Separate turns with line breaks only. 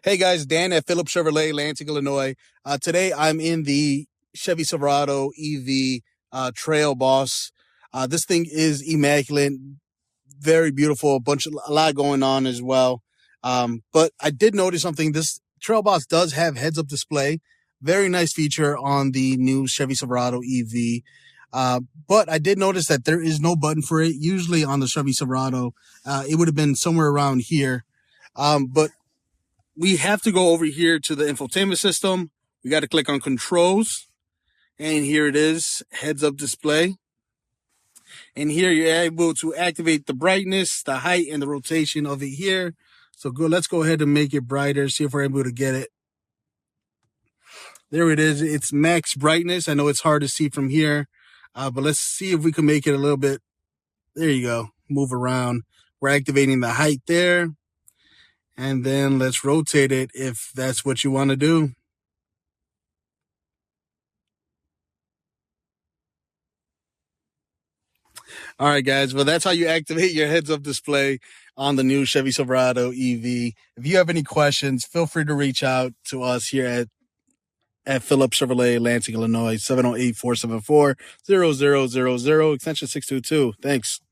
Hey guys, Dan at Phillips Chevrolet, Lansing, Illinois. Today I'm in the Chevy Silverado EV Trail Boss. This thing is immaculate, very beautiful, a lot going on as well. But I did notice something. This Trail Boss does have heads-up display, very nice feature on the new Chevy Silverado EV. But I did notice that there is no button for it. Usually on the Chevy Silverado, it would have been somewhere around here. But we have to go over here to the infotainment system. We got to click on controls, and here it is, heads up display. And here you're able to activate the brightness, the height, and the rotation of it here. So let's go ahead and make it brighter, see if we're able to get it. There it is. It's max brightness. I know it's hard to see from here, but let's see if we can make it a little bit. There you go. Move around. We're activating the height there. And then let's rotate it if that's what you want to do. All right, guys. Well, that's how you activate your heads-up display on the new Chevy Silverado EV. If you have any questions, feel free to reach out to us here at Phillips Chevrolet, Lansing, Illinois, 708-474-0000, extension 622. Thanks.